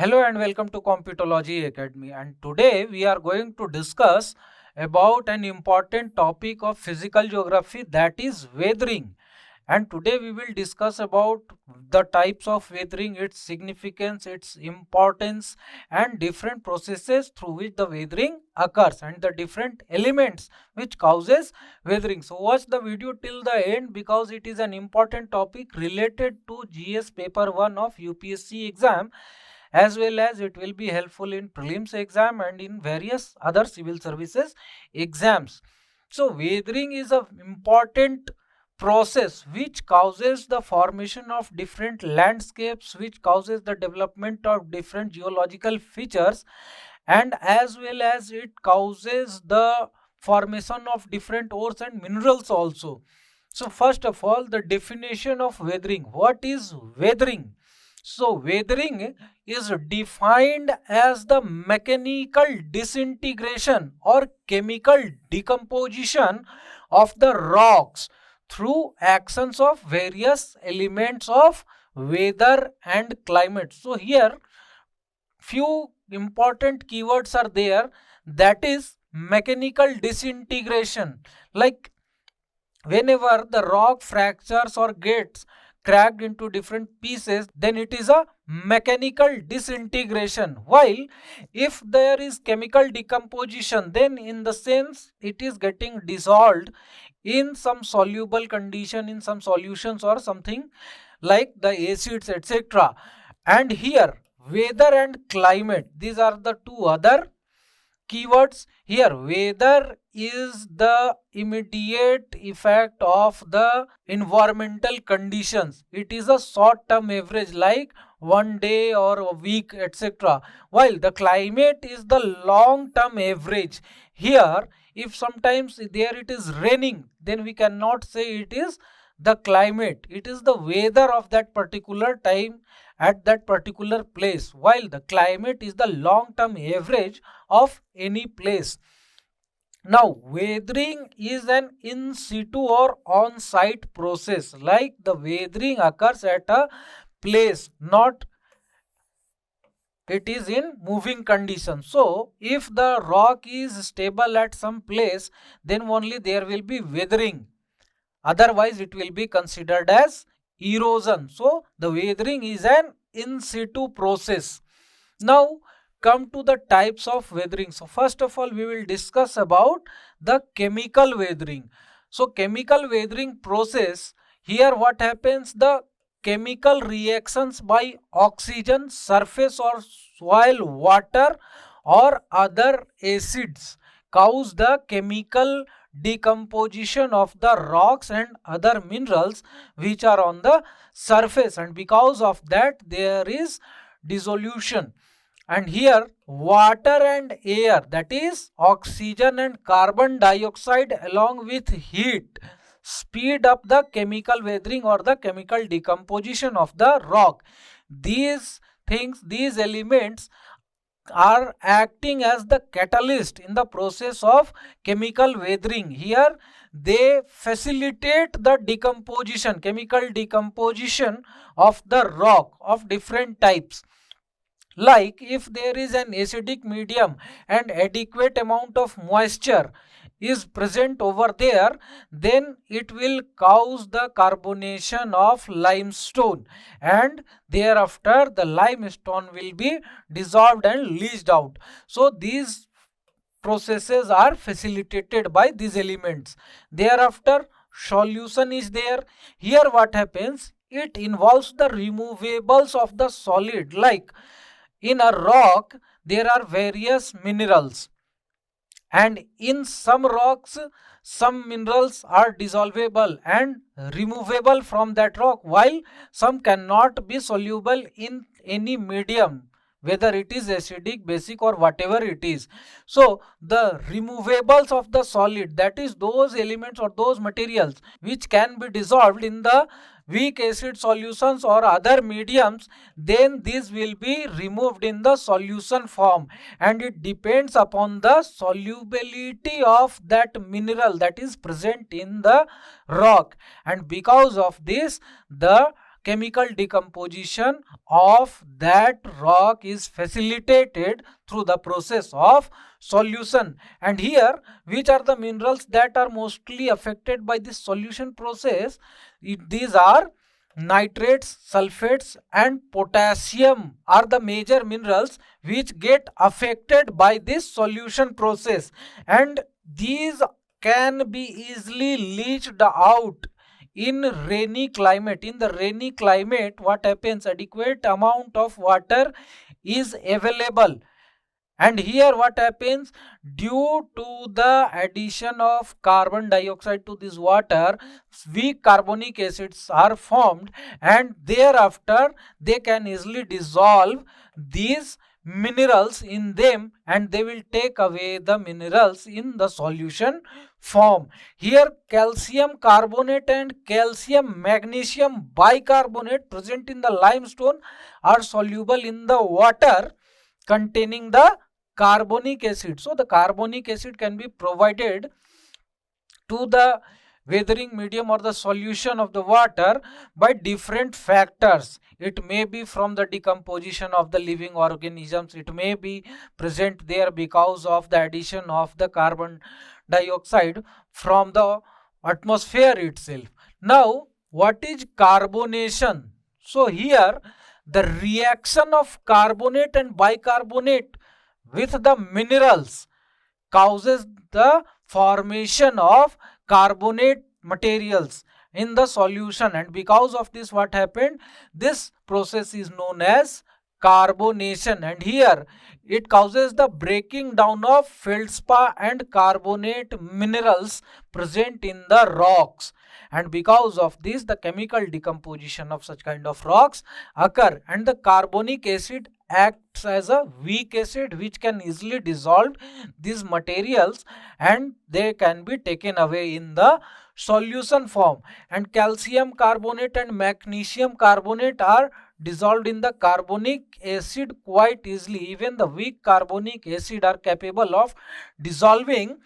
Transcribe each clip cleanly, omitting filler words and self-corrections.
Hello and welcome to Computology Academy, and today we are going to discuss about an important topic of physical geography, that is weathering. And today we will discuss about the types of weathering, its significance, its importance, and different processes through which the weathering occurs and the different elements which causes weathering. So watch the video till the end because it is an important topic related to GS paper 1 of UPSC exam, as well as it will be helpful in prelims exam and in various other civil services exams. So weathering is an important process which causes the formation of different landscapes, which causes the development of different geological features, and as well as it causes the formation of different ores and minerals also. So first of all, the definition of weathering. What is weathering? So weathering is defined as the mechanical disintegration or chemical decomposition of the rocks through actions of various elements of weather and climate. So here few important keywords are there, that is mechanical disintegration. Like whenever the rock fractures or gets cracked into different pieces, then it is a mechanical disintegration. While if there is chemical decomposition, then in the sense it is getting dissolved in some soluble condition, in some solutions or something like the acids, etc. And here weather and climate, these are the two other keywords. Here weather is the immediate effect of the environmental conditions. It is a short term average like one day or a week, etc. While the climate is the long term average. Here if sometimes there it is raining, then we cannot say it is the climate, it is the weather of that particular time at that particular place, while the climate is the long term average of any place. Now weathering is an in situ or on site process, like the weathering occurs at a place, not it is in moving condition. So if the rock is stable at some place, then only there will be weathering, otherwise it will be considered as erosion. So the weathering is an in situ process. Now come to the types of weathering. So first of all we will discuss about the chemical weathering. So chemical weathering process, here what happens, the chemical reactions by oxygen, surface or soil, water or other acids cause the chemical decomposition of the rocks and other minerals which are on the surface, and because of that there is dissolution. And here water and air, that is oxygen and carbon dioxide along with heat, speed up the chemical weathering or the chemical decomposition of the rock. These things, these elements are acting as the catalyst in the process of chemical weathering. Here they facilitate the decomposition, chemical decomposition of the rock of different types. Like if there is an acidic medium and adequate amount of moisture is present over there, then it will cause the carbonation of limestone, and thereafter the limestone will be dissolved and leached out. So these processes are facilitated by these elements. Thereafter solution is there. Here what happens, it involves the removables of the solid. Like in a rock there are various minerals, and in some rocks some minerals are dissolvable and removable from that rock, while some cannot be soluble in any medium, whether it is acidic, basic or whatever it is. So the removables of the solid, that is those elements or those materials which can be dissolved in the weak acid solutions or other mediums, then these will be removed in the solution form, and it depends upon the solubility of that mineral that is present in the rock, and because of this the chemical decomposition of that rock is facilitated through the process of solution. And here, which are the minerals that are mostly affected by this solution process? These are nitrates, sulfates and potassium are the major minerals which get affected by this solution process, and these can be easily leached out in rainy climate. In the rainy climate, what happens? Adequate amount of water is available, and here what happens? Due to the addition of carbon dioxide to this water, weak carbonic acids are formed, and thereafter they can easily dissolve these minerals in them, and they will take away the minerals in the solution form. Here calcium carbonate and calcium magnesium bicarbonate present in the limestone are soluble in the water containing the carbonic acid. So the carbonic acid can be provided to the weathering medium or the solution of the water by different factors. It may be from the decomposition of the living organisms, it may be present there because of the addition of the carbon dioxide from the atmosphere itself. Now, what is carbonation? So here the reaction of carbonate and bicarbonate with the minerals causes the formation of carbonate materials in the solution, and because of this what happened? This process is known as carbonation, and here it causes the breaking down of feldspar and carbonate minerals present in the rocks, and because of this the chemical decomposition of such kind of rocks occur, and the carbonic acid acts as a weak acid which can easily dissolve these materials, and they can be taken away in the solution form. And calcium carbonate and magnesium carbonate are dissolved in the carbonic acid quite easily. Even the weak carbonic acid are capable of dissolving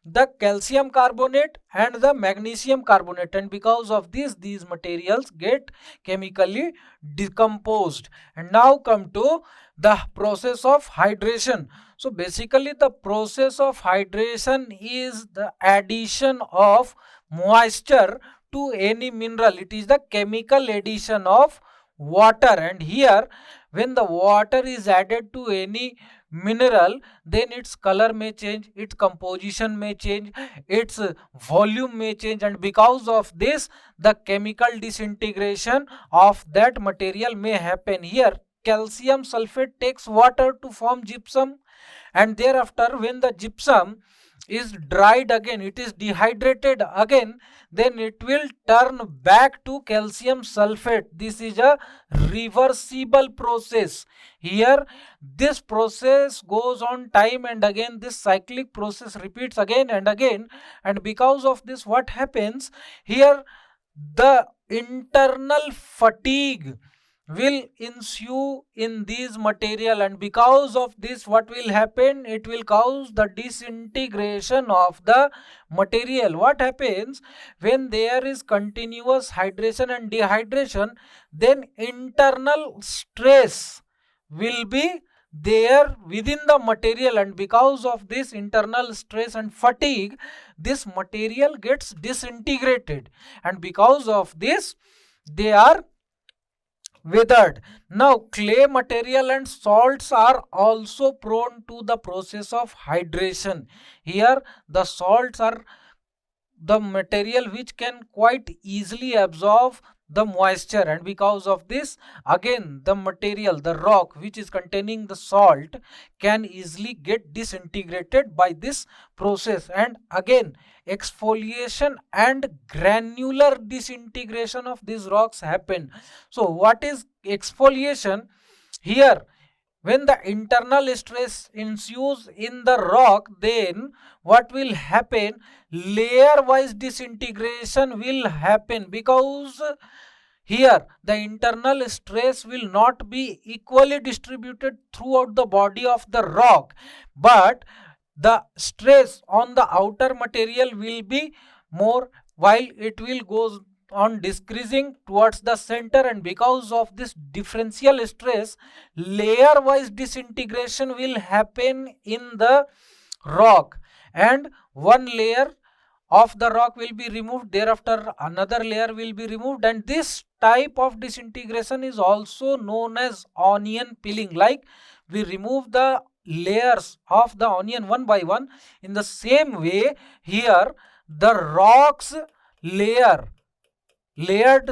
the calcium carbonate and the magnesium carbonate, and because of this these materials get chemically decomposed. And now come to the process of hydration. So basically the process of hydration is the addition of moisture to any mineral. It is the chemical addition of water, and here when the water is added to any mineral, then its color may change, its composition may change, its volume may change, and because of this the chemical disintegration of that material may happen. Here calcium sulfate takes water to form gypsum, and thereafter when the gypsum is dried again, it is dehydrated again, then it will turn back to calcium sulfate. This is a reversible process. Here this process goes on time and again, this cyclic process repeats again and again, and because of this what happens? Here the internal fatigue will ensue in these material, and because of this what will happen? It will cause the disintegration of the material. What happens when there is continuous hydration and dehydration? Then internal stress will be there within the material, and because of this internal stress and fatigue this material gets disintegrated, and because of this they are withered. Now clay material and salts are also prone to the process of hydration. Here the salts are the material which can quite easily absorb the moisture, and because of this again the material, the rock which is containing the salt can easily get disintegrated by this process, and again exfoliation and granular disintegration of these rocks happen. So what is exfoliation? Here when the internal stress ensues in the rock, then what will happen? Layer wise disintegration will happen, because here the internal stress will not be equally distributed throughout the body of the rock, but the stress on the outer material will be more, while it will goes on decreasing towards the center, and because of this differential stress, layer wise disintegration will happen in the rock, and one layer of the rock will be removed, thereafter another layer will be removed, and this type of disintegration is also known as onion peeling. Like we remove the layers of the onion one by one, in the same way here the rocks layered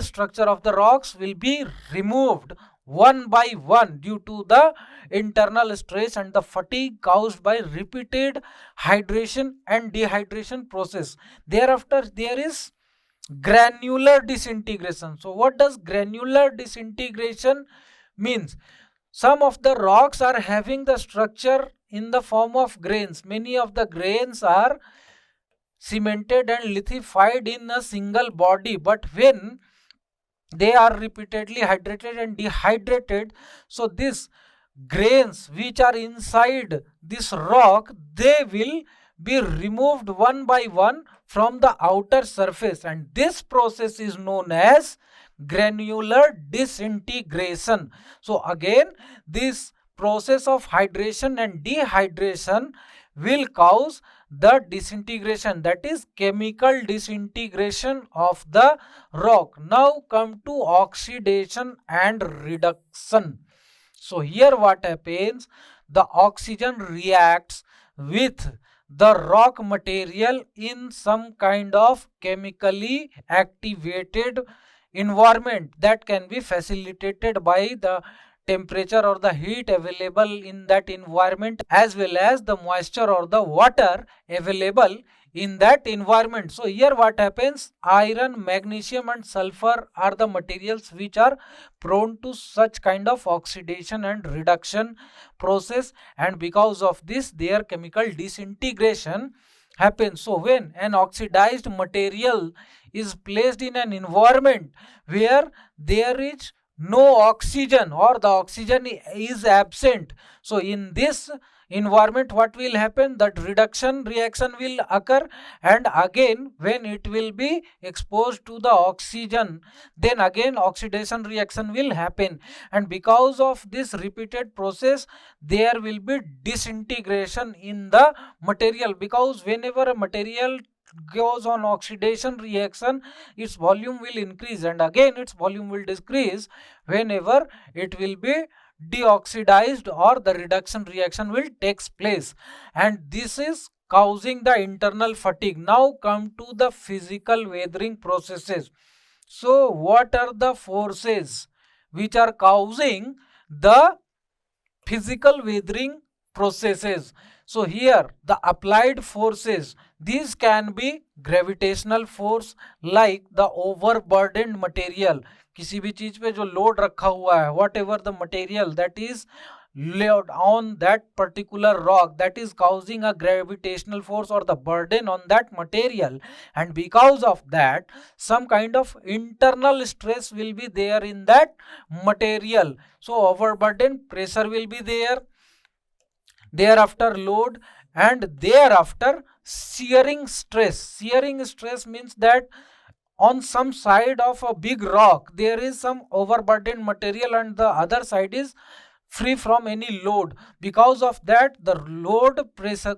structure of the rocks will be removed one by one due to the internal stress and the fatigue caused by repeated hydration and dehydration process. Thereafter there is granular disintegration. So what does granular disintegration means? Some of the rocks are having the structure in the form of grains. Many of the grains are cemented and lithified in a single body, but when they are repeatedly hydrated and dehydrated, so these grains which are inside this rock, they will be removed one by one from the outer surface, and this process is known as granular disintegration. So again, this process of hydration and dehydration will cause the disintegration, that is chemical disintegration of the rock. Now come to oxidation and reduction. So here what happens, the oxygen reacts with the rock material in some kind of chemically activated environment that can be facilitated by the temperature or the heat available in that environment, as well as the moisture or the water available in that environment. So here what happens, iron, magnesium and sulfur are the materials which are prone to such kind of oxidation and reduction process, and because of this their chemical disintegration happens. So when an oxidized material is placed in an environment where there is no oxygen or the oxygen is absent, so in this environment what will happen, that reduction reaction will occur, and again when it will be exposed to the oxygen, then again oxidation reaction will happen, and because of this repeated process there will be disintegration in the material, because whenever a material goes on oxidation reaction, its volume will increase, and again its volume will decrease whenever it will be deoxidized or the reduction reaction will takes place, and this is causing the internal fatigue. Now come to the physical weathering processes. So what are the forces which are causing the physical weathering processes? So here the applied forces, these can be gravitational force, like the overburdened material, किसी भी चीज पे जो load रखा हुआ है, what ever the material that is laid on that particular rock, that is causing a gravitational force or the burden on that material, and because of that some kind of internal stress will be there in that material. So overburden pressure will be there, thereafter load, and thereafter shearing stress. Shearing stress means that on some side of a big rock there is some overburdened material and the other side is free from any load. Because of that the load pressure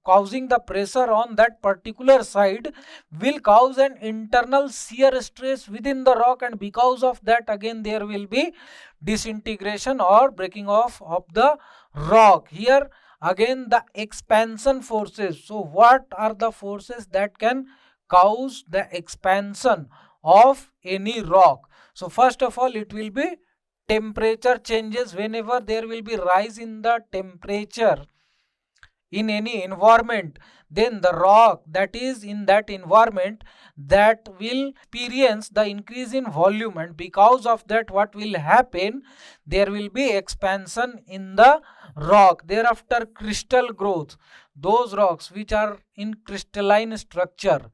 causing the pressure on that particular side will cause an internal shear stress within the rock, and because of that again there will be disintegration or breaking off of the rock. Here again the expansion forces. So what are the forces that can cause the expansion of any rock? So first of all it will be temperature changes. Whenever there will be rise in the temperature in any environment, then the rock that is in that environment that will experience the increase in volume, and because of that what will happen, there will be expansion in the rock. Thereafter crystal growth, those rocks which are in crystalline structure,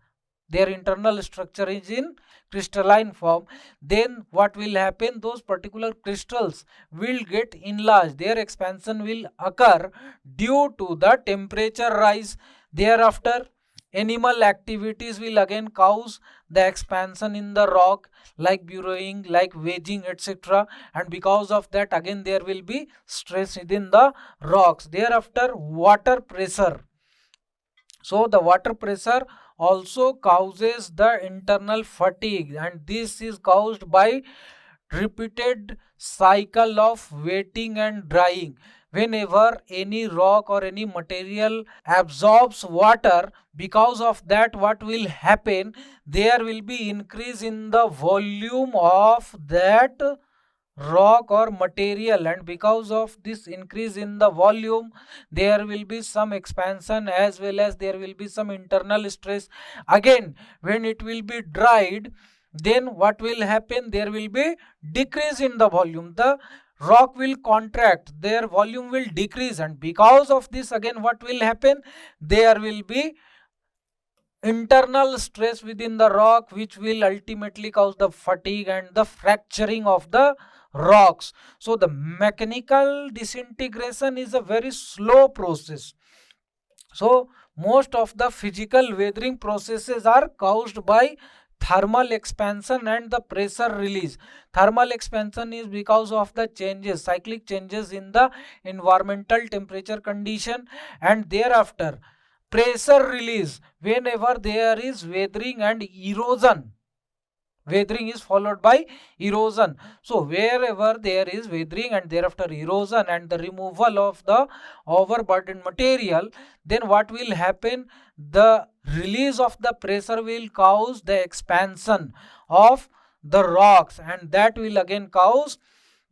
their internal structure is in crystalline form, then what will happen, those particular crystals will get enlarged, their expansion will occur due to the temperature rise. Thereafter Animal activities will again cause the expansion in the rock, like burrowing, like wedging, etc. And because of that, again there will be stress within the rocks. Thereafter, water pressure. So the water pressure also causes the internal fatigue, and this is caused by repeated cycle of wetting and drying. Whenever any rock or any material absorbs water, because of that what will happen, there will be increase in the volume of that rock or material, and because of this increase in the volume, there will be some expansion as well as there will be some internal stress. Again, when it will be dried, then what will happen, there will be decrease in the volume. The rock will contract, their volume will decrease, and because of this, again what will happen, there will be internal stress within the rock, which will ultimately cause the fatigue and the fracturing of the rocks. So the mechanical disintegration is a very slow process. So most of the physical weathering processes are caused by thermal expansion and the pressure release. Thermal expansion is because of the changes, cyclic changes in the environmental temperature condition, and thereafter pressure release whenever there is weathering and erosion. Weathering is followed by erosion. So wherever there is weathering and thereafter erosion and the removal of the overburdened material, then what will happen, the release of the pressure will cause the expansion of the rocks, and that will again cause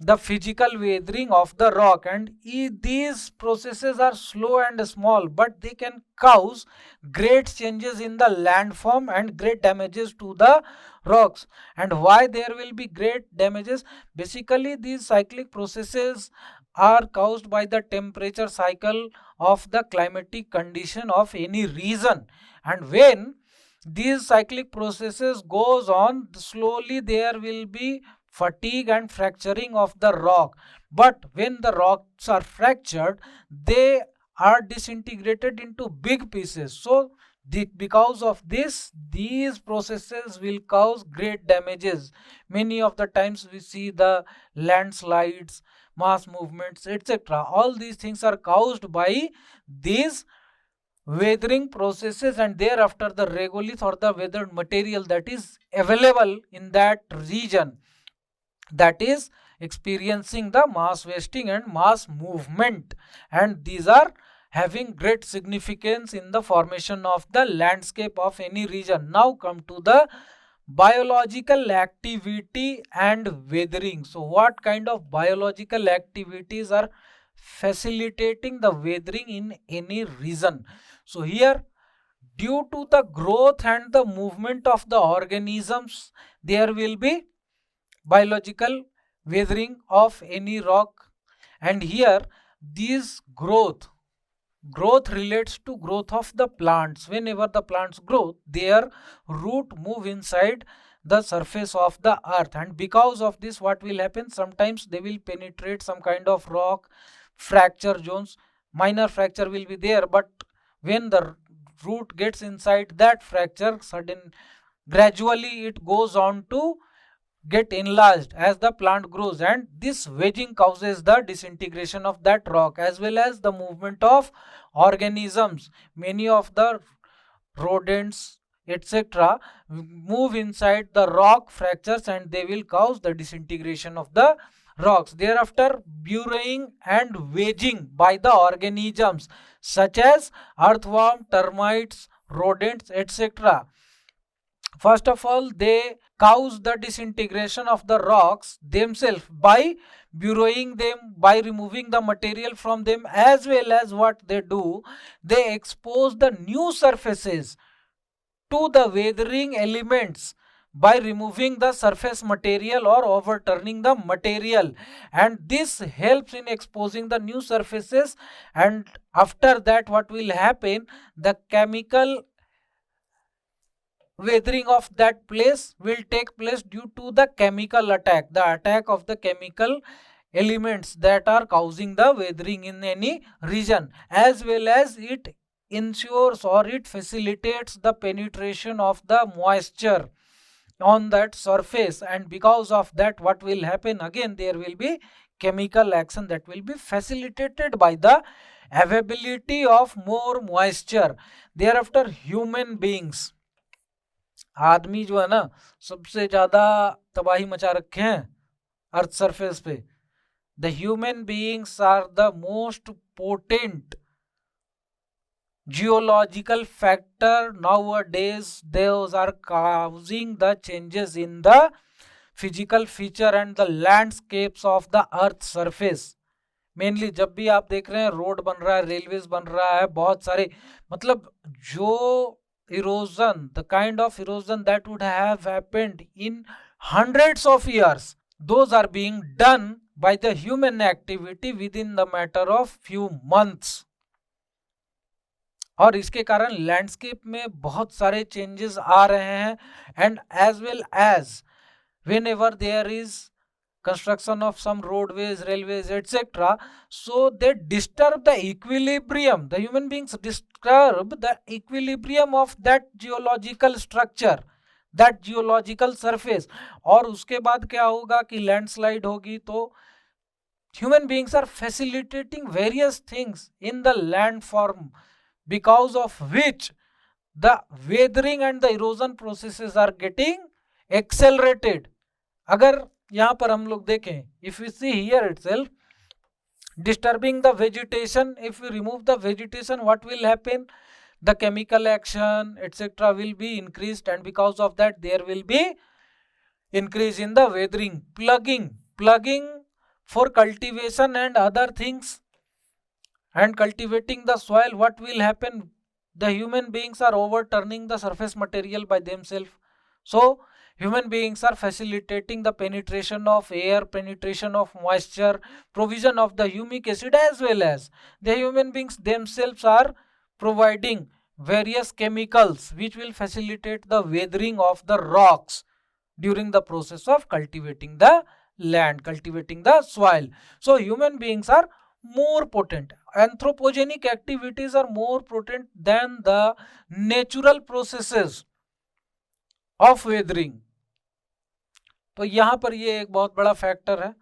the physical weathering of the rock. And these processes are slow and small, but they can cause great changes in the landform and great damages to the rocks. And why there will be great damages? Basically, these cyclic processes are caused by the temperature cycle of the climatic condition of any region, and when these cyclic processes goes on slowly, there will be fatigue and fracturing of the rock. But when the rocks are fractured, they are disintegrated into big pieces. So because of this, these processes will cause great damages. Many of the times we see the landslides, mass movements, etc. All these things are caused by these weathering processes, and thereafter the regolith or the weathered material that is available in that region, that is experiencing the mass wasting and mass movement, and these are having great significance in the formation of the landscape of any region. Now come to the biological activity and weathering. So what kind of biological activities are facilitating the weathering in any region? So here, due to the growth and the movement of the organisms, there will be biological weathering of any rock. And here, this growth relates to growth of the plants. Whenever the plants grow, their root move inside the surface of the earth, and because of this what will happen, sometimes they will penetrate some kind of rock, fracture zones. Minor fracture will be there, but when the root gets inside that fracture, gradually it goes on to get enlarged as the plant grows, and this wedging causes the disintegration of that rock as well as the movement of organisms. Many of the rodents, etc., move inside the rock fractures, and they will cause the disintegration of the rocks. Thereafter, burrowing and wedging by the organisms such as earthworm, termites, rodents, etc. First of all, they cause the disintegration of the rocks themselves by burrowing them, by removing the material from them, as well as what they do, they expose the new surfaces to the weathering elements by removing the surface material or overturning the material, and this helps in exposing the new surfaces. And after that what will happen, the chemical weathering of that place will take place due to the chemical attack, the attack of the chemical elements that are causing the weathering in any region, as well as it ensures or it facilitates the penetration of the moisture on that surface, and because of that what will happen, again there will be chemical action that will be facilitated by the availability of more moisture. Thereafter human beings, आदमी जो है ना सबसे ज्यादा तबाही मचा रखे हैं अर्थ सरफेस पे. The human beings are the most potent geological factor nowadays. Those are causing the changes in the physical feature and the landscapes of the earth surface. Mainly जब भी आप देख रहे हैं रोड बन रहा है, रेलवेज बन रहा है, बहुत सारे मतलब जो erosion, the kind of erosion that would have happened in hundreds of years, those are being done by the human activity within the matter of few months. और इसके कारण लैंडस्केप में बहुत सारे चेंजेस आ रहे हैं. And as well as whenever there is construction of some roadways, railways, etc., so they disturb the equilibrium. The human beings disturb the equilibrium of that geological structure, that geological surface. और उसके बाद क्या होगा कि landslide होगी. तो human beings are facilitating various things in the landform, because of which the weathering and the erosion processes are getting accelerated. अगर यहाँ पर हम लोग देखें, if we see here itself, disturbing the vegetation, if we remove the vegetation, what will happen? The chemical action etc. will be increased, and because of that there will be increase in the weathering. Plugging for cultivation and other things, and cultivating the soil, what will happen? The human beings are overturning the surface material by themselves. So human beings are facilitating the penetration of air, penetration of moisture, provision of the humic acid, as well as the human beings themselves are providing various chemicals which will facilitate the weathering of the rocks during the process of cultivating the land, cultivating the soil. So human beings are more potent. Anthropogenic activities are more potent than the natural processes of weathering. तो यहाँ पर ये एक बहुत बड़ा factor है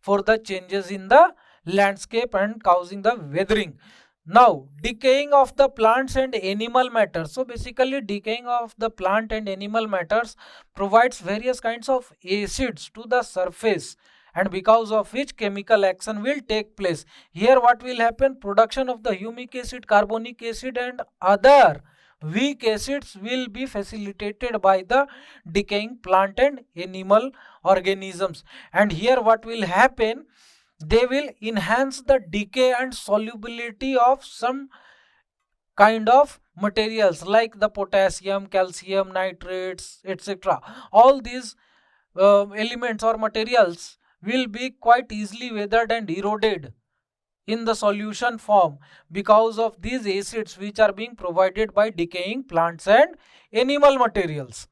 for the changes in the landscape and causing the weathering. Now, decaying of the plants and animal matter. So basically decaying of the plant and animal matters provides various kinds of acids to the surface, and because of which chemical action will take place. Here what will happen? Production of the humic acid, carbonic acid and other weak acids will be facilitated by the decaying plant and animal organisms. And here what will happen? They will enhance the decay and solubility of some kind of materials like the potassium, calcium, nitrates, etc. All these elements or materials will be quite easily weathered and eroded in the solution form because of these acids which are being provided by decaying plants and animal materials.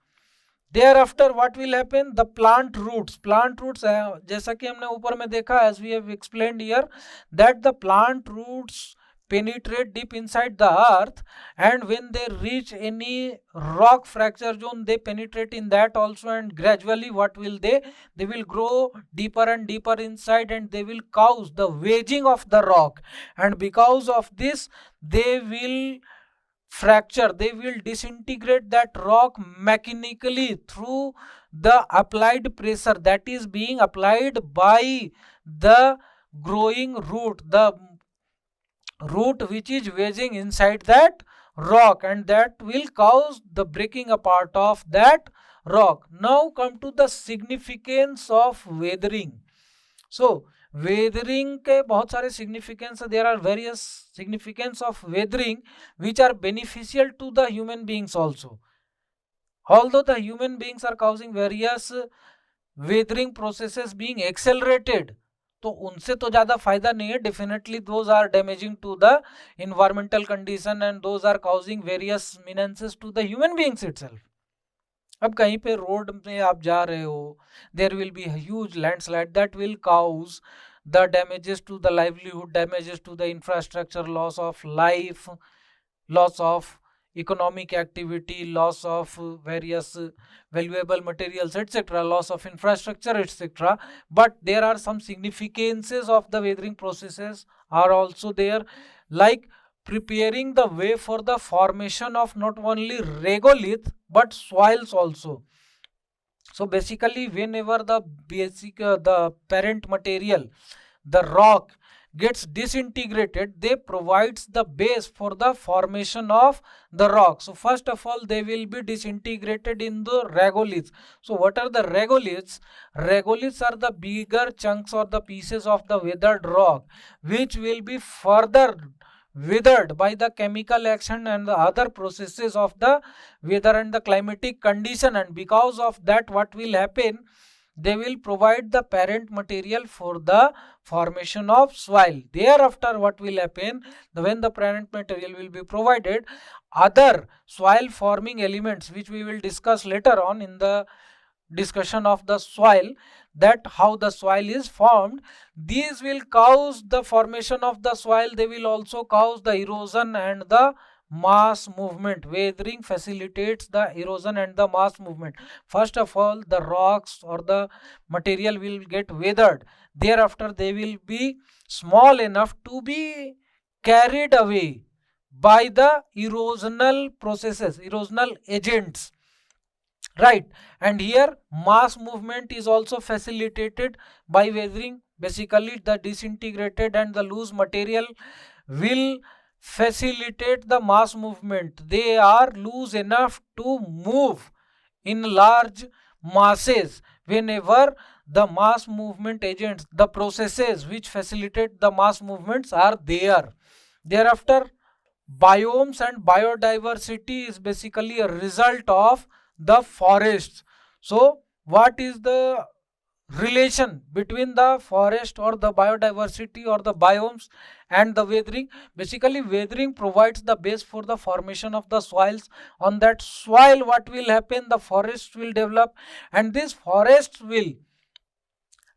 Thereafter what will happen? The plant roots जैसा कि हमने ऊपर में देखा, as we have explained here, that the plant roots penetrate deep inside the earth, and when they reach any rock fracture zone they penetrate in that also, and gradually what will they will grow deeper and deeper inside, and they will cause the wedging of the rock, and because of this they will fracture, they will disintegrate that rock mechanically through the applied pressure that is being applied by the growing root, the root which is wedging inside that rock, and that will cause the breaking apart of that rock. Now come to the significance of weathering. So weathering के बहुत सारे significance, there are various significance of weathering which are beneficial to the human beings also. Although the human beings are causing various weathering processes being accelerated, तो उनसे तो ज्यादा फायदा नहीं है. Definitely those are damaging to the environmental condition and those are causing various menaces to the human beings itself. अब कहीं पे रोड में आप जा रहे हो, there will be a huge landslide that will cause the damages to the livelihood, damages to the infrastructure, loss of life, loss of economic activity, loss of various valuable materials, etc., loss of infrastructure, etc. But there are some significances of the weathering processes are also there, like preparing the way for the formation of not only regolith but soils also. So basically, whenever the parent material, the rock, gets disintegrated, they provides the base for the formation of the rock. So first of all, they will be disintegrated in the regoliths. So what are the regoliths? Regoliths are the bigger chunks or the pieces of the weathered rock which will be further withered by the chemical action and the other processes of the weather and the climatic condition, and because of that, what will happen, they will provide the parent material for the formation of soil. Thereafter, what will happen, when the parent material will be provided, other soil forming elements which we will discuss later on in the discussion of the soil, that how the soil is formed, these will cause the formation of the soil. They will also cause the erosion and the mass movement. Weathering facilitates the erosion and the mass movement. First of all, the rocks or the material will get weathered. Thereafter, they will be small enough to be carried away by the erosional processes, erosional agents, right? And here mass movement is also facilitated by weathering. Basically, the disintegrated and the loose material will facilitate the mass movement. They are loose enough to move in large masses whenever the mass movement agents, the processes which facilitate the mass movements are there. Thereafter, biomes and biodiversity is basically a result of the forests. So what is the relation between the forest or the biodiversity or the biomes and the weathering? Basically, weathering provides the base for the formation of the soils. On that soil, what will happen, the forests will develop, and these forests will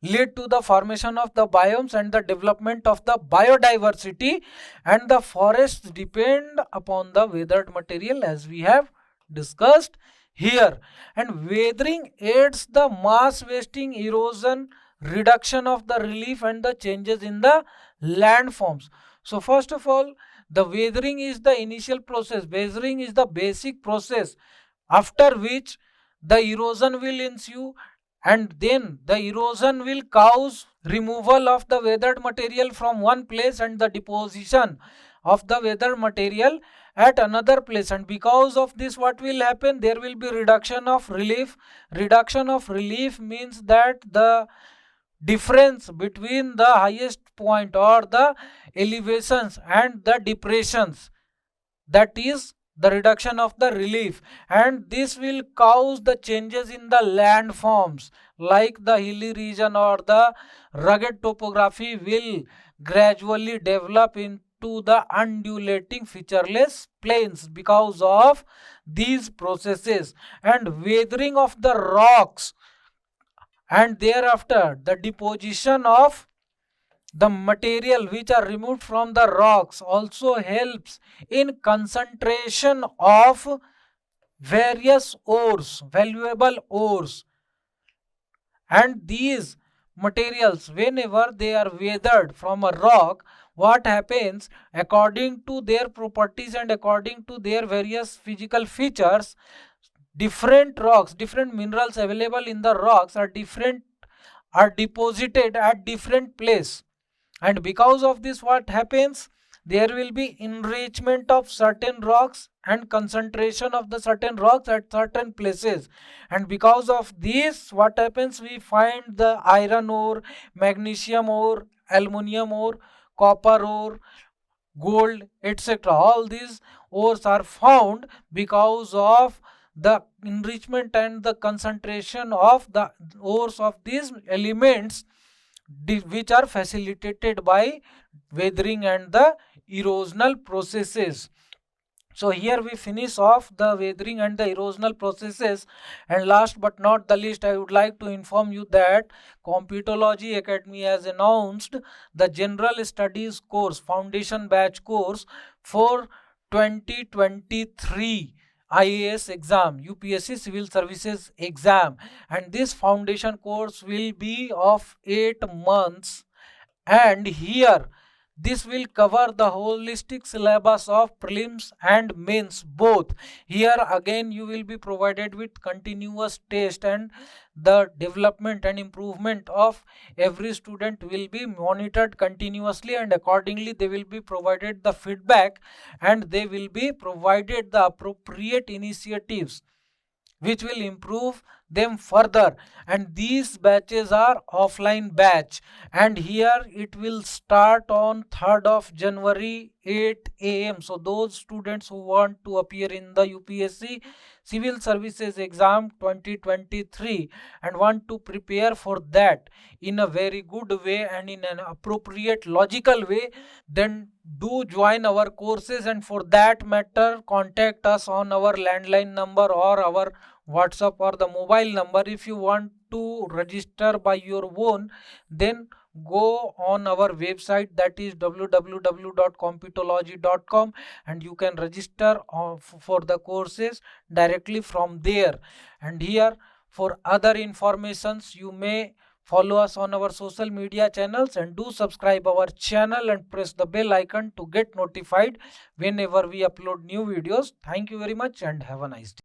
lead to the formation of the biomes and the development of the biodiversity, and the forests depend upon the weathered material as we have discussed here. And weathering aids the mass wasting, erosion, reduction of the relief and the changes in the landforms. So first of all, the weathering is the initial process. Weathering is the basic process after which the erosion will ensue, and then the erosion will cause removal of the weathered material from one place and the deposition of the weathered material at another place. And because of this, what will happen, there will be reduction of relief. Reduction of relief means that the difference between the highest point or the elevations and the depressions, that is the reduction of the relief, and this will cause the changes in the landforms, like the hilly region or the rugged topography will gradually develop into the undulating featureless plains because of these processes. And weathering of the rocks and thereafter the deposition of the material which are removed from the rocks also helps in concentration of various ores, valuable ores. And these materials, whenever they are weathered from a rock, what happens, according to their properties and according to their various physical features, different rocks, different minerals available in the rocks are different, are deposited at different place. And because of this, what happens, there will be enrichment of certain rocks and concentration of the certain rocks at certain places. And because of this, what happens, we find the iron ore, magnesium ore, aluminum ore, copper ore, gold, etc. All these ores are found because of the enrichment and the concentration of the ores of these elements, which are facilitated by weathering and the erosional processes. So here we finish off the weathering and the erosional processes. And last but not the least, I would like to inform you that Computology Academy has announced the General Studies course, Foundation Batch course for 2023 IAS exam, UPSC Civil Services exam, and this foundation course will be of 8 months. And here this will cover the holistic syllabus of prelims and mains both. Here again you will be provided with continuous test, and the development and improvement of every student will be monitored continuously, and accordingly they will be provided the feedback, and they will be provided the appropriate initiatives which will improve them further. And these batches are offline batch, and here it will start on 3rd of January 8 a.m. So those students who want to appear in the UPSC Civil Services exam 2023 and want to prepare for that in a very good way and in an appropriate logical way, then do join our courses. And for that matter, contact us on our landline number or our WhatsApp or the mobile number. If you want to register by your own, then go on our website, that is www.computology.com, and you can register for the courses directly from there. And here for other informations you may follow us on our social media channels, and do subscribe our channel and press the bell icon to get notified whenever we upload new videos. Thank you very much and have a nice day.